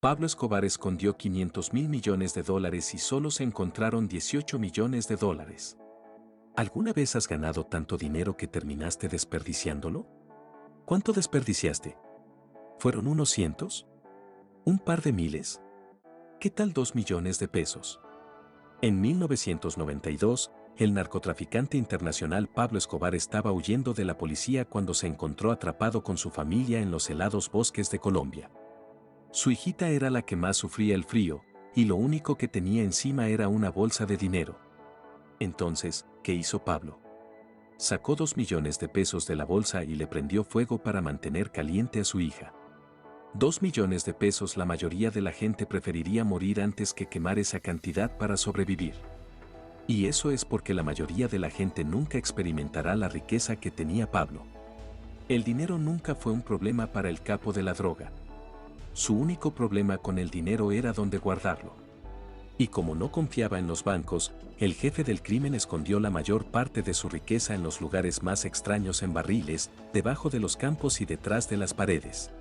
Pablo Escobar escondió 500.000 millones de dólares y solo se encontraron 18 millones de dólares. ¿Alguna vez has ganado tanto dinero que terminaste desperdiciándolo? ¿Cuánto desperdiciaste? ¿Fueron unos cientos? ¿Un par de miles? ¿Qué tal 2 millones de pesos? En 1992, el narcotraficante internacional Pablo Escobar estaba huyendo de la policía cuando se encontró atrapado con su familia en los helados bosques de Colombia. Su hijita era la que más sufría el frío, y lo único que tenía encima era una bolsa de dinero. Entonces, ¿qué hizo Pablo? Sacó 2 millones de pesos de la bolsa y le prendió fuego para mantener caliente a su hija. 2 millones de pesos. La mayoría de la gente preferiría morir antes que quemar esa cantidad para sobrevivir. Y eso es porque la mayoría de la gente nunca experimentará la riqueza que tenía Pablo. El dinero nunca fue un problema para el capo de la droga. Su único problema con el dinero era dónde guardarlo. Y como no confiaba en los bancos, el jefe del crimen escondió la mayor parte de su riqueza en los lugares más extraños, en barriles, debajo de los campos y detrás de las paredes.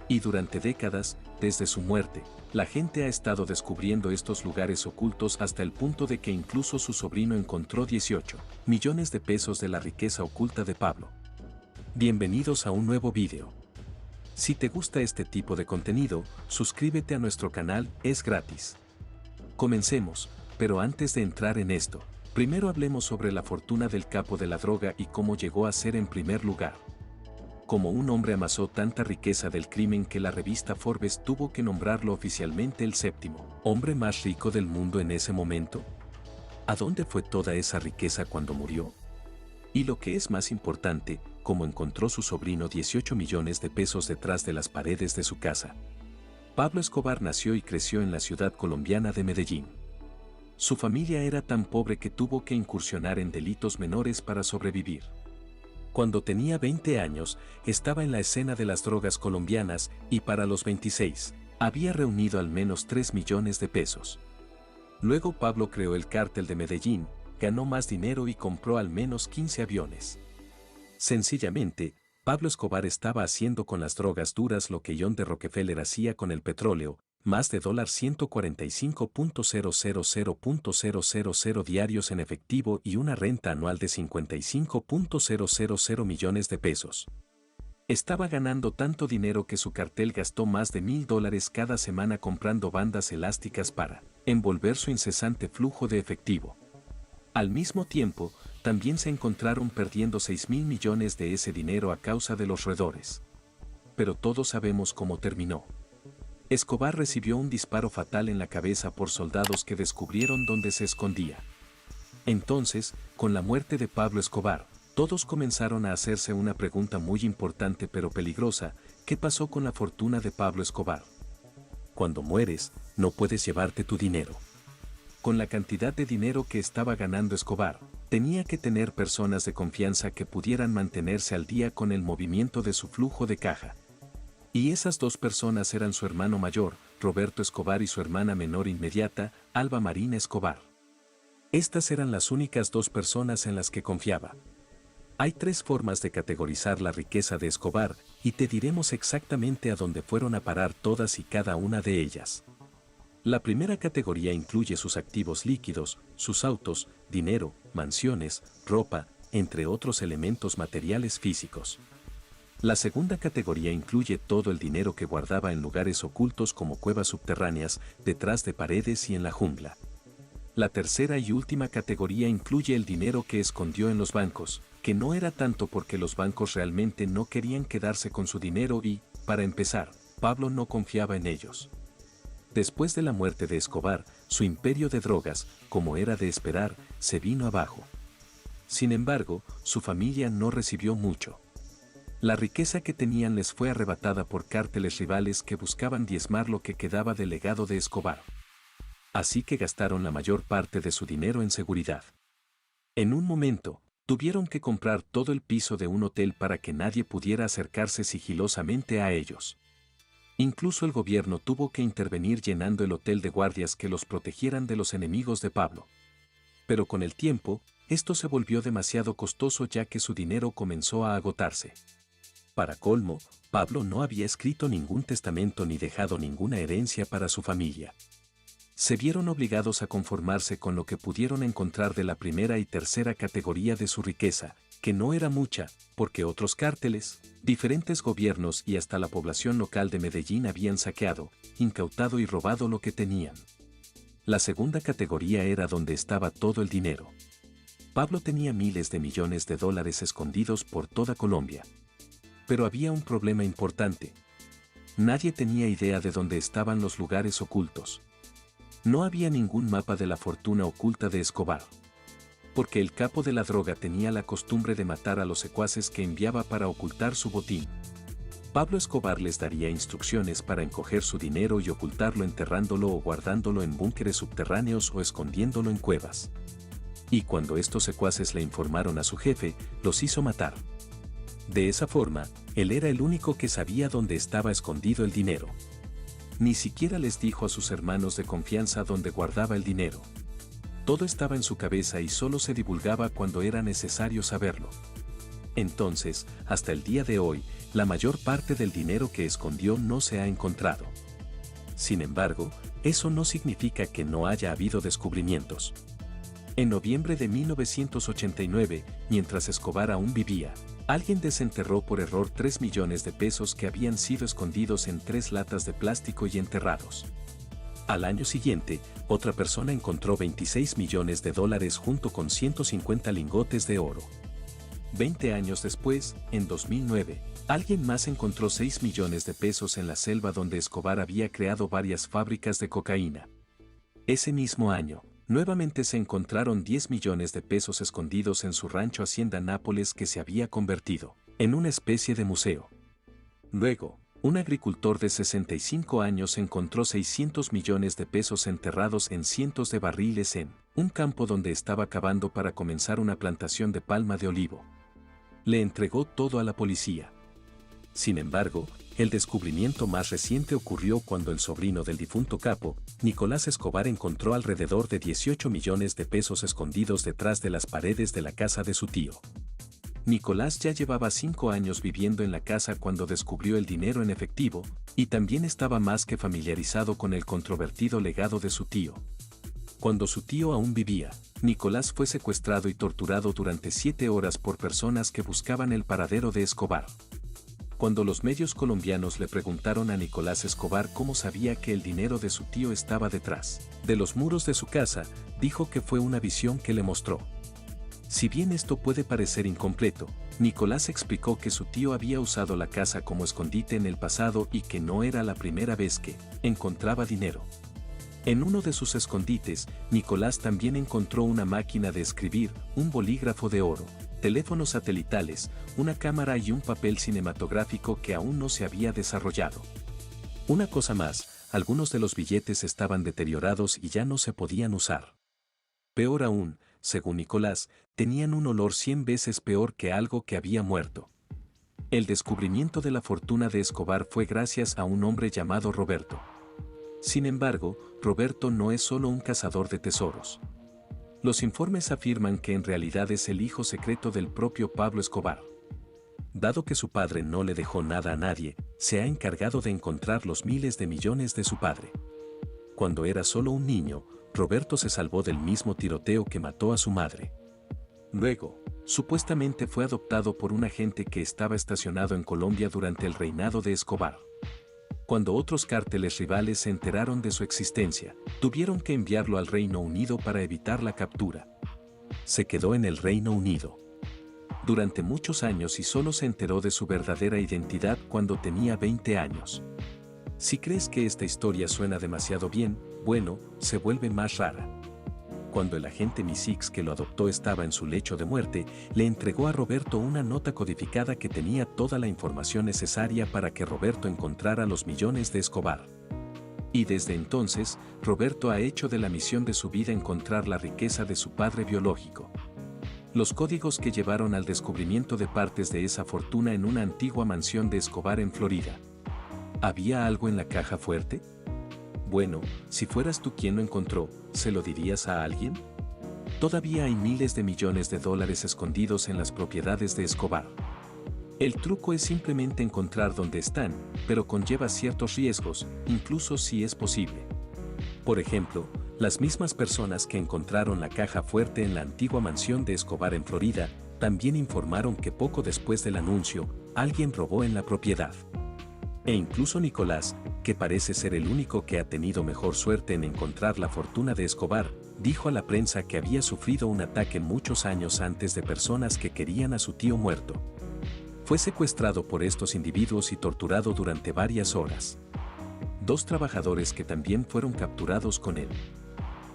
Y durante décadas, desde su muerte, la gente ha estado descubriendo estos lugares ocultos hasta el punto de que incluso su sobrino encontró 18 millones de pesos de la riqueza oculta de Pablo. Bienvenidos a un nuevo video. Si te gusta este tipo de contenido, suscríbete a nuestro canal, es gratis. Comencemos, pero antes de entrar en esto, primero hablemos sobre la fortuna del capo de la droga y cómo llegó a ser en primer lugar. Como un hombre amasó tanta riqueza del crimen que la revista Forbes tuvo que nombrarlo oficialmente el séptimo hombre más rico del mundo en ese momento. ¿A dónde fue toda esa riqueza cuando murió? Y lo que es más importante, cómo encontró su sobrino 18 millones de pesos detrás de las paredes de su casa. Pablo Escobar nació y creció en la ciudad colombiana de Medellín. Su familia era tan pobre que tuvo que incursionar en delitos menores para sobrevivir. Cuando tenía 20 años, estaba en la escena de las drogas colombianas y para los 26, había reunido al menos 3 millones de pesos. Luego Pablo creó el cártel de Medellín, ganó más dinero y compró al menos 15 aviones. Sencillamente, Pablo Escobar estaba haciendo con las drogas duras lo que John D. Rockefeller hacía con el petróleo, más de $145.000.000 diarios en efectivo y una renta anual de 55.000 millones de pesos. Estaba ganando tanto dinero que su cartel gastó más de $1.000 cada semana comprando bandas elásticas para envolver su incesante flujo de efectivo. Al mismo tiempo, también se encontraron perdiendo 6.000 millones de ese dinero a causa de los roedores. Pero todos sabemos cómo terminó. Escobar recibió un disparo fatal en la cabeza por soldados que descubrieron dónde se escondía. Entonces, con la muerte de Pablo Escobar, todos comenzaron a hacerse una pregunta muy importante pero peligrosa: ¿qué pasó con la fortuna de Pablo Escobar? Cuando mueres, no puedes llevarte tu dinero. Con la cantidad de dinero que estaba ganando Escobar, tenía que tener personas de confianza que pudieran mantenerse al día con el movimiento de su flujo de caja. Y esas dos personas eran su hermano mayor, Roberto Escobar, y su hermana menor inmediata, Alba Marina Escobar. Estas eran las únicas dos personas en las que confiaba. Hay 3 formas de categorizar la riqueza de Escobar, y te diremos exactamente a dónde fueron a parar todas y cada una de ellas. La primera categoría incluye sus activos líquidos, sus autos, dinero, mansiones, ropa, entre otros elementos materiales físicos. La segunda categoría incluye todo el dinero que guardaba en lugares ocultos como cuevas subterráneas, detrás de paredes y en la jungla. La tercera y última categoría incluye el dinero que escondió en los bancos, que no era tanto porque los bancos realmente no querían quedarse con su dinero y, para empezar, Pablo no confiaba en ellos. Después de la muerte de Escobar, su imperio de drogas, como era de esperar, se vino abajo. Sin embargo, su familia no recibió mucho. La riqueza que tenían les fue arrebatada por cárteles rivales que buscaban diezmar lo que quedaba del legado de Escobar. Así que gastaron la mayor parte de su dinero en seguridad. En un momento, tuvieron que comprar todo el piso de un hotel para que nadie pudiera acercarse sigilosamente a ellos. Incluso el gobierno tuvo que intervenir llenando el hotel de guardias que los protegieran de los enemigos de Pablo. Pero con el tiempo, esto se volvió demasiado costoso ya que su dinero comenzó a agotarse. Para colmo, Pablo no había escrito ningún testamento ni dejado ninguna herencia para su familia. Se vieron obligados a conformarse con lo que pudieron encontrar de la primera y tercera categoría de su riqueza, que no era mucha, porque otros cárteles, diferentes gobiernos y hasta la población local de Medellín habían saqueado, incautado y robado lo que tenían. La segunda categoría era donde estaba todo el dinero. Pablo tenía miles de millones de dólares escondidos por toda Colombia. Pero había un problema importante. Nadie tenía idea de dónde estaban los lugares ocultos. No había ningún mapa de la fortuna oculta de Escobar. Porque el capo de la droga tenía la costumbre de matar a los secuaces que enviaba para ocultar su botín. Pablo Escobar les daría instrucciones para encoger su dinero y ocultarlo enterrándolo o guardándolo en búnkeres subterráneos o escondiéndolo en cuevas. Y cuando estos secuaces le informaron a su jefe, los hizo matar. De esa forma, él era el único que sabía dónde estaba escondido el dinero. Ni siquiera les dijo a sus hermanos de confianza dónde guardaba el dinero. Todo estaba en su cabeza y solo se divulgaba cuando era necesario saberlo. Entonces, hasta el día de hoy, la mayor parte del dinero que escondió no se ha encontrado. Sin embargo, eso no significa que no haya habido descubrimientos. En noviembre de 1989, mientras Escobar aún vivía, alguien desenterró por error 3 millones de pesos que habían sido escondidos en 3 latas de plástico y enterrados. Al año siguiente, otra persona encontró 26 millones de dólares junto con 150 lingotes de oro. 20 años después, en 2009, alguien más encontró 6 millones de pesos en la selva donde Escobar había creado varias fábricas de cocaína. Ese mismo año, nuevamente se encontraron 10 millones de pesos escondidos en su rancho Hacienda Nápoles que se había convertido en una especie de museo. Luego, un agricultor de 65 años encontró 600 millones de pesos enterrados en cientos de barriles en un campo donde estaba cavando para comenzar una plantación de palma de olivo. Le entregó todo a la policía. Sin embargo, el descubrimiento más reciente ocurrió cuando el sobrino del difunto capo, Nicolás Escobar, encontró alrededor de 18 millones de pesos escondidos detrás de las paredes de la casa de su tío. Nicolás ya llevaba 5 años viviendo en la casa cuando descubrió el dinero en efectivo, y también estaba más que familiarizado con el controvertido legado de su tío. Cuando su tío aún vivía, Nicolás fue secuestrado y torturado durante 7 horas por personas que buscaban el paradero de Escobar. Cuando los medios colombianos le preguntaron a Nicolás Escobar cómo sabía que el dinero de su tío estaba detrás de los muros de su casa, dijo que fue una visión que le mostró. Si bien esto puede parecer incompleto, Nicolás explicó que su tío había usado la casa como escondite en el pasado y que no era la primera vez que encontraba dinero. En uno de sus escondites, Nicolás también encontró una máquina de escribir, un bolígrafo de oro, teléfonos satelitales, una cámara y un papel cinematográfico que aún no se había desarrollado. Una cosa más, algunos de los billetes estaban deteriorados y ya no se podían usar. Peor aún, según Nicolás, tenían un olor 100 veces peor que algo que había muerto. El descubrimiento de la fortuna de Escobar fue gracias a un hombre llamado Roberto. Sin embargo, Roberto no es solo un cazador de tesoros. Los informes afirman que en realidad es el hijo secreto del propio Pablo Escobar. Dado que su padre no le dejó nada a nadie, se ha encargado de encontrar los miles de millones de su padre. Cuando era solo un niño, Roberto se salvó del mismo tiroteo que mató a su madre. Luego, supuestamente fue adoptado por un agente que estaba estacionado en Colombia durante el reinado de Escobar. Cuando otros cárteles rivales se enteraron de su existencia, tuvieron que enviarlo al Reino Unido para evitar la captura. Se quedó en el Reino Unido durante muchos años y solo se enteró de su verdadera identidad cuando tenía 20 años. Si crees que esta historia suena demasiado bien, bueno, se vuelve más rara. Cuando el agente Mi-6 que lo adoptó estaba en su lecho de muerte, le entregó a Roberto una nota codificada que tenía toda la información necesaria para que Roberto encontrara los millones de Escobar. Y desde entonces, Roberto ha hecho de la misión de su vida encontrar la riqueza de su padre biológico. Los códigos que llevaron al descubrimiento de partes de esa fortuna en una antigua mansión de Escobar en Florida. ¿Había algo en la caja fuerte? Bueno, si fueras tú quien lo encontró, ¿se lo dirías a alguien? Todavía hay miles de millones de dólares escondidos en las propiedades de Escobar. El truco es simplemente encontrar dónde están, pero conlleva ciertos riesgos, incluso si es posible. Por ejemplo, las mismas personas que encontraron la caja fuerte en la antigua mansión de Escobar en Florida, también informaron que poco después del anuncio, alguien robó en la propiedad. E incluso Nicolás, que parece ser el único que ha tenido mejor suerte en encontrar la fortuna de Escobar, dijo a la prensa que había sufrido un ataque muchos años antes de personas que querían a su tío muerto. Fue secuestrado por estos individuos y torturado durante varias horas. 2 trabajadores que también fueron capturados con él.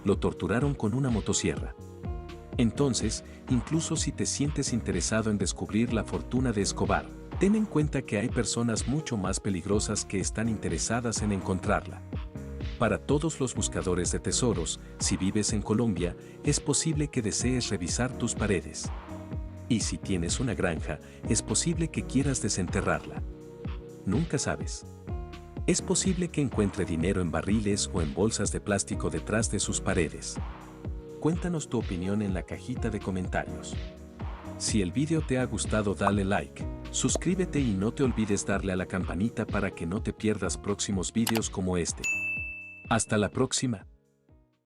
Lo torturaron con una motosierra. Entonces, incluso si te sientes interesado en descubrir la fortuna de Escobar, ten en cuenta que hay personas mucho más peligrosas que están interesadas en encontrarla. Para todos los buscadores de tesoros, si vives en Colombia, es posible que desees revisar tus paredes. Y si tienes una granja, es posible que quieras desenterrarla. Nunca sabes. Es posible que encuentre dinero en barriles o en bolsas de plástico detrás de sus paredes. Cuéntanos tu opinión en la cajita de comentarios. Si el video te ha gustado, dale like, suscríbete y no te olvides darle a la campanita para que no te pierdas próximos videos como este. Hasta la próxima.